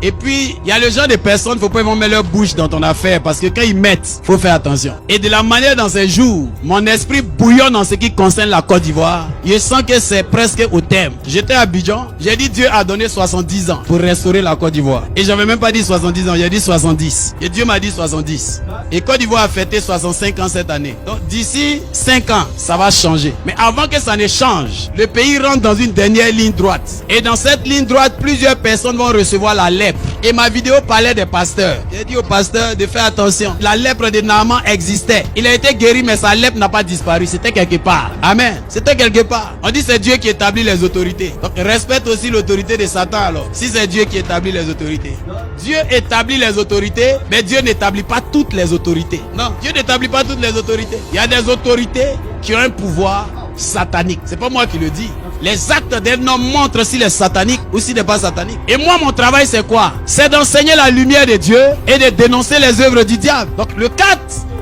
Et puis, il y a le genre de personnes, faut pas ils vont mettre leur bouche dans ton affaire parce que quand ils mettent, faut faire attention. Et de la manière dans ces jours, mon esprit bouillonne en ce qui concerne la Côte d'Ivoire. Je sens que c'est presque au terme. J'étais à Abidjan, j'ai dit Dieu a donné 70 ans pour restaurer la Côte d'Ivoire. Et j'avais même pas dit 70 ans, j'ai dit 70. Et Dieu m'a dit 70. Et Côte d'Ivoire a fêté 65 ans cette année. Donc d'ici 5 ans, ça va changer. Mais avant que ça ne change, le pays rentre dans une dernière ligne droite. Et dans cette ligne droite, plusieurs personnes vont recevoir la lèpre. Et ma vidéo parlait des pasteurs. J'ai dit aux pasteurs de faire attention. La lèpre de Naaman existait. Il a été guéri, mais sa lèpre n'a pas disparu. C'était quelque part. Amen. C'était quelque part. On dit c'est Dieu qui établit les autorités. Donc respecte aussi l'autorité de Satan alors. Si c'est Dieu qui établit les autorités. Dieu établit les autorités, mais Dieu n'établit pas toutes les autorités. Non, Dieu n'établit pas toutes les autorités. Il y a des autorités qui ont un pouvoir satanique. C'est pas moi qui le dis. Les actes d'un homme montrent s'il est satanique ou s'il n'est pas satanique. Et moi, mon travail, c'est quoi? C'est d'enseigner la lumière de Dieu et de dénoncer les œuvres du diable. Donc, le 4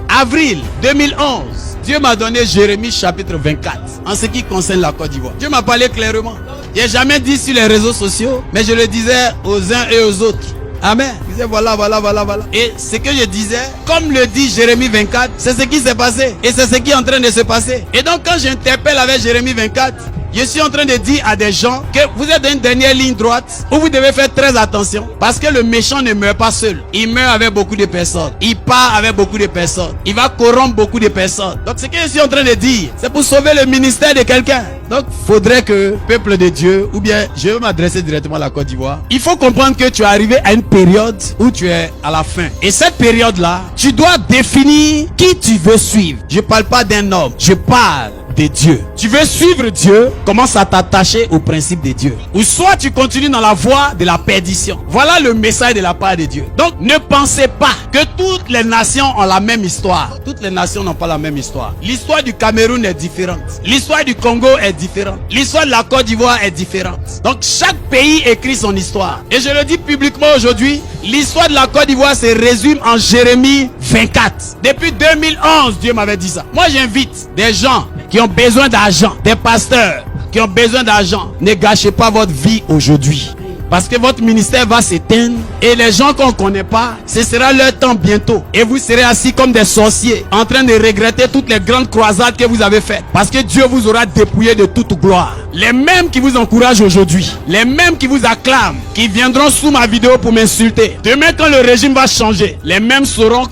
avril 2011, Dieu m'a donné Jérémie chapitre 24 en ce qui concerne la Côte d'Ivoire. Dieu m'a parlé clairement. Je n'ai jamais dit sur les réseaux sociaux, mais je le disais aux uns et aux autres. Amen. Je disais voilà. Et ce que je disais, comme le dit Jérémie 24, c'est ce qui s'est passé. Et c'est ce qui est en train de se passer. Et donc quand j'interpelle avec Jérémie 24, je suis en train de dire à des gens que vous êtes dans une dernière ligne droite où vous devez faire très attention parce que le méchant ne meurt pas seul. Il meurt avec beaucoup de personnes. Il part avec beaucoup de personnes. Il va corrompre beaucoup de personnes. Donc ce que je suis en train de dire, c'est pour sauver le ministère de quelqu'un. Donc faudrait que peuple de Dieu, ou bien je vais m'adresser directement à la Côte d'Ivoire. Il faut comprendre que tu es arrivé à une période où tu es à la fin. Et cette période-là, tu dois définir qui tu veux suivre. Je parle pas d'un homme, je parle de Dieu. Tu veux suivre Dieu, commence à t'attacher au principe de Dieu. Ou soit tu continues dans la voie de la perdition. Voilà le message de la part de Dieu. Donc ne pensez pas que toutes les nations ont la même histoire. Toutes les nations n'ont pas la même histoire. L'histoire du Cameroun est différente. L'histoire du Congo est différente. L'histoire de la Côte d'Ivoire est différente. Donc chaque pays écrit son histoire. Et je le dis publiquement aujourd'hui, l'histoire de la Côte d'Ivoire se résume en Jérémie 24. Depuis 2011, Dieu m'avait dit ça. Moi j'invite des gens qui ont besoin d'argent, des pasteurs qui ont besoin d'argent. Ne gâchez pas votre vie aujourd'hui. Parce que votre ministère va s'éteindre et les gens qu'on ne connaît pas, ce sera leur temps bientôt. Et vous serez assis comme des sorciers en train de regretter toutes les grandes croisades que vous avez faites. Parce que Dieu vous aura dépouillé de toute gloire. Les mêmes qui vous encouragent aujourd'hui, les mêmes qui vous acclament, qui viendront sous ma vidéo pour m'insulter. Demain quand le régime va changer, les mêmes feront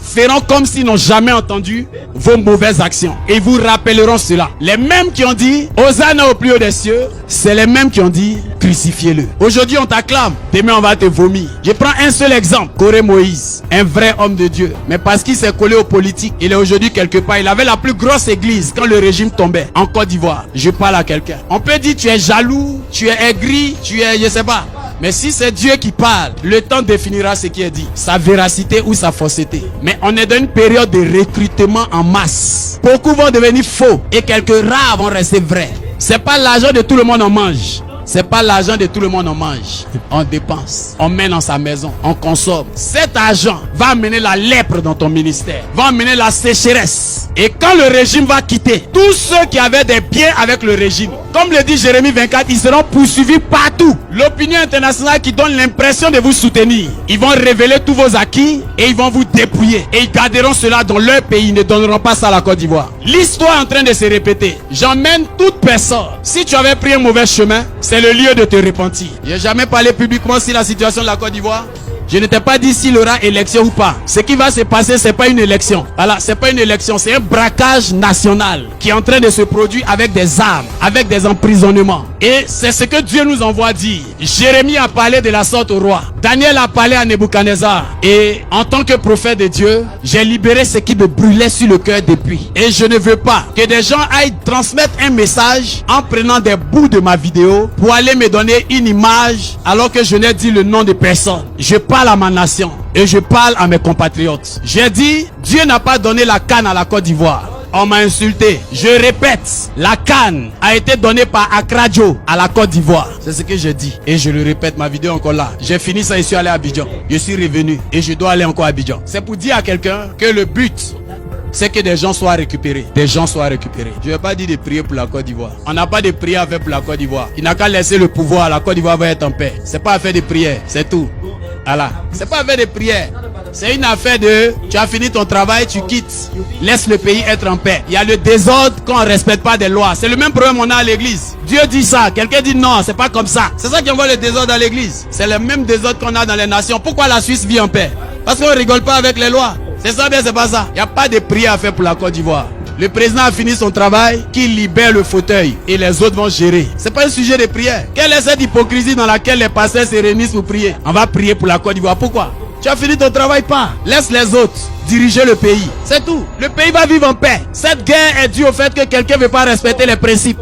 comme s'ils n'ont jamais entendu vos mauvaises actions. Et ils vous rappelleront cela. Les mêmes qui ont dit Hosanna au plus haut des cieux, c'est les mêmes qui ont dit crucifiez-le. Aujourd'hui on t'acclame, demain on va te vomir. Je prends un seul exemple, Corée Moïse, un vrai homme de Dieu. Mais parce qu'il s'est collé aux politiques, il est aujourd'hui quelque part. Il avait la plus grosse église quand le régime tombait en Côte d'Ivoire. Je parle à quelqu'un. On peut dire tu es jaloux, tu es aigri, tu es je sais pas. Mais si c'est Dieu qui parle, le temps définira ce qui est dit, sa véracité ou sa fausseté. Mais on est dans une période de recrutement en masse. Beaucoup vont devenir faux et quelques rares vont rester vrais. C'est pas l'argent de tout le monde on mange. C'est pas l'argent de tout le monde on mange. On dépense, on met dans sa maison, on consomme. Cet argent va amener la lèpre dans ton ministère, va amener la sécheresse. Et quand le régime va quitter, tous ceux qui avaient des biens avec le régime, comme le dit Jérémie 24, ils seront poursuivis partout. L'opinion internationale qui donne l'impression de vous soutenir, ils vont révéler tous vos acquis et ils vont vous dépouiller. Et ils garderont cela dans leur pays, ils ne donneront pas ça à la Côte d'Ivoire. L'histoire est en train de se répéter. J'emmène toute personne. Si tu avais pris un mauvais chemin, c'est le lieu de te repentir. Je n'ai jamais parlé publiquement sur la situation de la Côte d'Ivoire. Je ne t'ai pas dit s'il y aura élection ou pas. Ce qui va se passer, c'est pas une élection. Voilà, c'est pas une élection, c'est un braquage national qui est en train de se produire avec des armes, avec des emprisonnements. Et c'est ce que Dieu nous envoie dire. Jérémie a parlé de la sorte au roi. Daniel a parlé à Nebuchadnezzar. Et en tant que prophète de Dieu, j'ai libéré ce qui me brûlait sur le cœur depuis. Et je ne veux pas que des gens aillent transmettre un message en prenant des bouts de ma vidéo pour aller me donner une image alors que je n'ai dit le nom de personne. Je parle à ma nation et je parle à mes compatriotes. J'ai dit, Dieu n'a pas donné la canne à la Côte d'Ivoire. On m'a insulté. Je répète, la canne a été donnée par Akradio à la Côte d'Ivoire. C'est ce que j'ai dit. Et je le répète, ma vidéo est encore là. J'ai fini ça, je suis allé à Abidjan. Je suis revenu et je dois aller encore à Abidjan. C'est pour dire à quelqu'un que le but, c'est que des gens soient récupérés. Des gens soient récupérés. Je ne vais pas dire de prier pour la Côte d'Ivoire. On n'a pas de prière à faire pour la Côte d'Ivoire. Il n'a qu'à laisser le pouvoir. La Côte d'Ivoire va être en paix. C'est pas à faire de prière. C'est tout. Voilà. C'est pas affaire de prière. C'est une affaire de, tu as fini ton travail, tu quittes. Laisse le pays être en paix. Il y a le désordre quand on ne respecte pas des lois. C'est le même problème qu'on a à l'église. Dieu dit ça. Quelqu'un dit non, c'est pas comme ça. C'est ça qui envoie le désordre à l'église. C'est le même désordre qu'on a dans les nations. Pourquoi la Suisse vit en paix? Parce qu'on rigole pas avec les lois. C'est ça bien, c'est pas ça. Il n'y a pas de prière à faire pour la Côte d'Ivoire. Le président a fini son travail, qu'il libère le fauteuil et les autres vont gérer. C'est pas un sujet de prière. Quelle est cette hypocrisie dans laquelle les pasteurs se réunissent pour prier? On va prier pour la Côte d'Ivoire. Pourquoi? Tu as fini ton travail, pas. Laisse les autres diriger le pays. C'est tout. Le pays va vivre en paix. Cette guerre est due au fait que quelqu'un ne veut pas respecter les principes.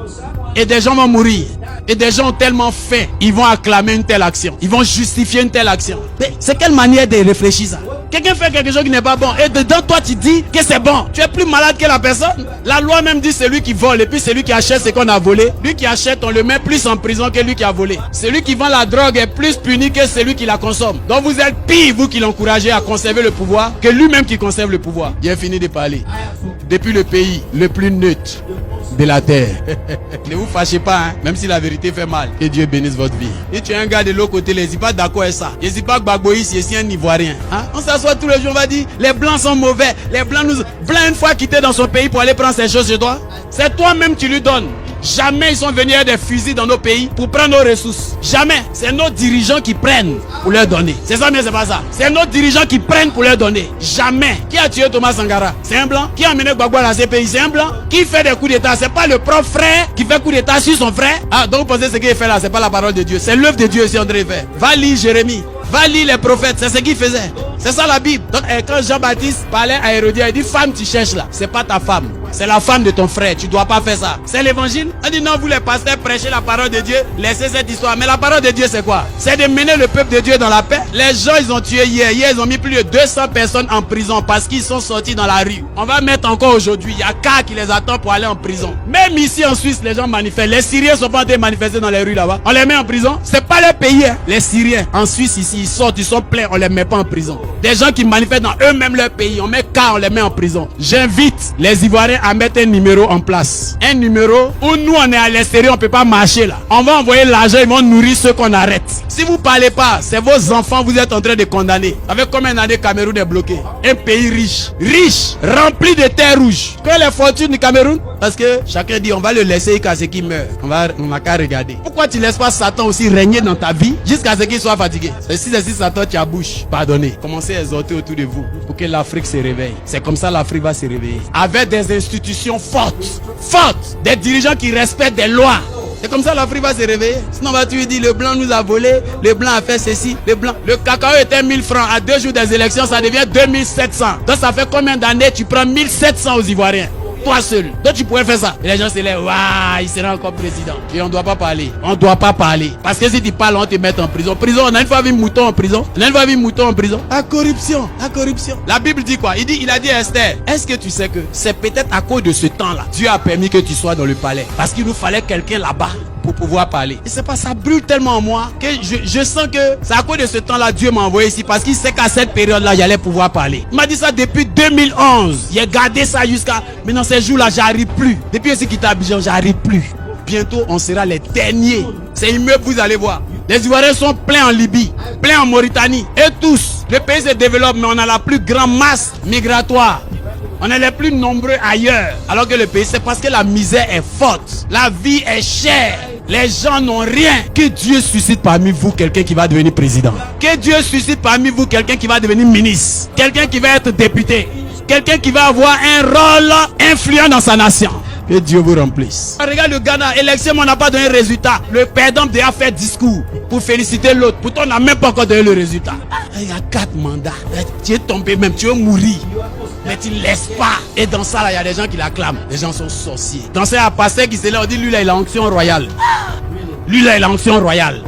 Et des gens vont mourir. Et des gens ont tellement faim, ils vont acclamer une telle action. Ils vont justifier une telle action. Mais c'est quelle manière de réfléchir ça? Quelqu'un fait quelque chose qui n'est pas bon. Et dedans, toi, tu dis que c'est bon. Tu es plus malade que la personne. La loi même dit celui qui vole. Et puis celui qui achète ce qu'on a volé. Lui qui achète, on le met plus en prison que lui qui a volé. Celui qui vend la drogue est plus puni que celui qui la consomme. Donc vous êtes pire, vous qui l'encouragez à conserver le pouvoir, que lui-même qui conserve le pouvoir. Il a fini de parler. Depuis le pays le plus neutre de la terre. Ne vous fâchez pas, hein, même si la vérité fait mal. Que Dieu bénisse votre vie. Si tu es un gars de l'autre côté, n'hésite pas d'accord avec ça. N'hésite pas que Gbagboïs est un Ivoirien. Hein? On s'assoit tous les jours, on va dire les blancs sont mauvais. Les blancs nous. Blanc une fois quitté dans son pays pour aller prendre ses choses chez toi. C'est toi-même qui lui donnes. Jamais ils sont venus avec des fusils dans nos pays pour prendre nos ressources. Jamais. C'est nos dirigeants qui prennent pour leur donner. C'est ça, mais c'est pas ça. C'est nos dirigeants qui prennent pour leur donner. Jamais. Qui a tué Thomas Sankara? C'est un blanc. Qui a amené Gbagbo à la CPI? C'est un blanc. Qui fait des coups d'état? C'est pas le propre frère qui fait coup d'état sur son frère. Ah, donc vous pensez ce qu'il fait là, c'est pas la parole de Dieu. C'est l'œuvre de Dieu, si André fait. Va lire Jérémie. Va lire les prophètes, c'est ce qu'il faisait. C'est ça la Bible. Donc quand Jean-Baptiste parlait à Hérodias, il dit femme tu cherches là, c'est pas ta femme, c'est la femme de ton frère, tu dois pas faire ça. C'est l'évangile. On dit non, vous les pasteurs prêchez la parole de Dieu, laissez cette histoire. Mais la parole de Dieu c'est quoi? C'est de mener le peuple de Dieu dans la paix. Les gens ils ont tué hier ils ont mis plus de 200 personnes en prison parce qu'ils sont sortis dans la rue. On va mettre encore aujourd'hui, il y a cas qui les attend pour aller en prison. Même ici en Suisse les gens manifestent. Les Syriens sont pas en train de manifester dans les rues là-bas. On les met en prison. C'est pas leur pays hein. Les Syriens en Suisse ici ils sortent, ils sont pleins, on les met pas en prison. Des gens qui manifestent dans eux-mêmes leur pays, on met cas, on les met en prison. J'invite les Ivoiriens à mettre un numéro en place. Un numéro où nous on est à l'extérieur, on peut pas marcher là. On va envoyer l'argent, ils vont nourrir ceux qu'on arrête. Si vous parlez pas, c'est vos enfants vous êtes en train de condamner. Avec combien d'années Cameroun est bloqué? Un pays riche, rempli de terres rouges. Que les fortunes du Cameroun? Parce que chacun dit on va le laisser jusqu'à ce qu'il meurt. On n'a qu'à regarder. Pourquoi tu laisses pas Satan aussi régner dans ta vie jusqu'à ce qu'il soit fatigué? Et si Satan tu as bouche, pardonnez. Commencez à exhorter autour de vous pour que l'Afrique se réveille. C'est comme ça l'Afrique va se réveiller. Avec des institutions fortes, des dirigeants qui respectent des lois. C'est comme ça l'Afrique va se réveiller. Sinon tu lui dis le blanc nous a volé, le blanc a fait ceci, le blanc. Le cacao était 1000 francs. À 2 jours des élections, ça devient 2700. Donc ça fait combien d'années tu prends 1700 aux Ivoiriens? Toi seul. Donc tu pourrais faire ça. Et les gens se lèvent, waouh, il sera encore président. Et on ne doit pas parler. On ne doit pas parler. Parce que si tu parles, on te met en prison. Prison, on a une fois vu mouton en prison. On a une fois vu mouton en prison. La corruption. La Bible dit quoi? Il a dit à Esther, est-ce que tu sais que c'est peut-être à cause de ce temps-là, Dieu a permis que tu sois dans le palais. Parce qu'il nous fallait quelqu'un là-bas pour pouvoir parler. Et c'est pas ça brûle tellement en moi que je sens que c'est à cause de ce temps-là Dieu m'a envoyé ici parce qu'il sait qu'à cette période-là j'allais pouvoir parler. Il m'a dit ça depuis 2011. Il a gardé ça jusqu'à maintenant ces jours-là j'arrive plus. Depuis aussi qu'il à Abidjan j'arrive plus. Bientôt on sera les derniers. Ces immeubles vous allez voir. Les Ivoiriens sont pleins en Libye, pleins en Mauritanie et tous. Le pays se développe mais on a la plus grande masse migratoire. On est les plus nombreux ailleurs. Alors que le pays, c'est parce que la misère est forte. La vie est chère. Les gens n'ont rien. Que Dieu suscite parmi vous quelqu'un qui va devenir président. Que Dieu suscite parmi vous quelqu'un qui va devenir ministre. Quelqu'un qui va être député. Quelqu'un qui va avoir un rôle influent dans sa nation. Que Dieu vous remplisse. Regarde le Ghana, élection, on n'a pas donné le résultat. Le perdant déjà fait discours pour féliciter l'autre. Pourtant, on n'a même pas encore donné le résultat. Il y a 4 mandats. Tu es tombé même, tu veux mourir. Mais tu ne laisses pas. Et dans ça, là, il y a des gens qui l'acclament. Les gens sont sorciers. Dans ça, il y a un pasteur qui s'est là, on dit, lui là, il a l'onction royale. Lui là, il a l'onction royale.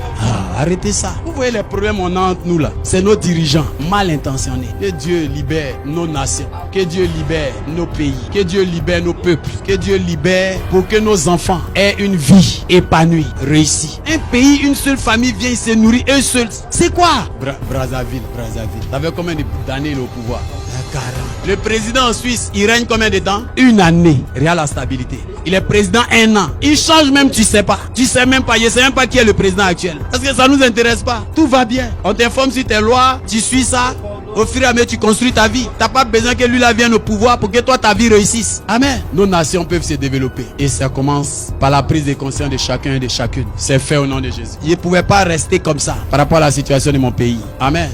Arrêtez ça. Vous voyez les problèmes on a entre nous là. C'est nos dirigeants mal intentionnés. Que Dieu libère nos nations. Que Dieu libère nos pays. Que Dieu libère nos peuples. Que Dieu libère pour que nos enfants aient une vie épanouie, réussie. Un pays, une seule famille vient, il se nourrit, eux seuls. C'est quoi? Brazzaville. Ça fait combien d'années il est au pouvoir? 40. Le président en Suisse, il règne combien de temps? Une année. Regarde la stabilité. Il est président 1 an. Il change même, tu sais pas. Tu sais même pas. Je sais même pas qui est le président actuel. Parce que ça nous intéresse pas. Tout va bien. On t'informe sur tes lois. Tu suis ça. Au fur et à mesure, tu construis ta vie. T'as pas besoin que lui là vienne au pouvoir pour que toi ta vie réussisse. Amen. Nos nations peuvent se développer. Et ça commence par la prise de conscience de chacun et de chacune. C'est fait au nom de Jésus. Je ne pouvais pas rester comme ça par rapport à la situation de mon pays. Amen.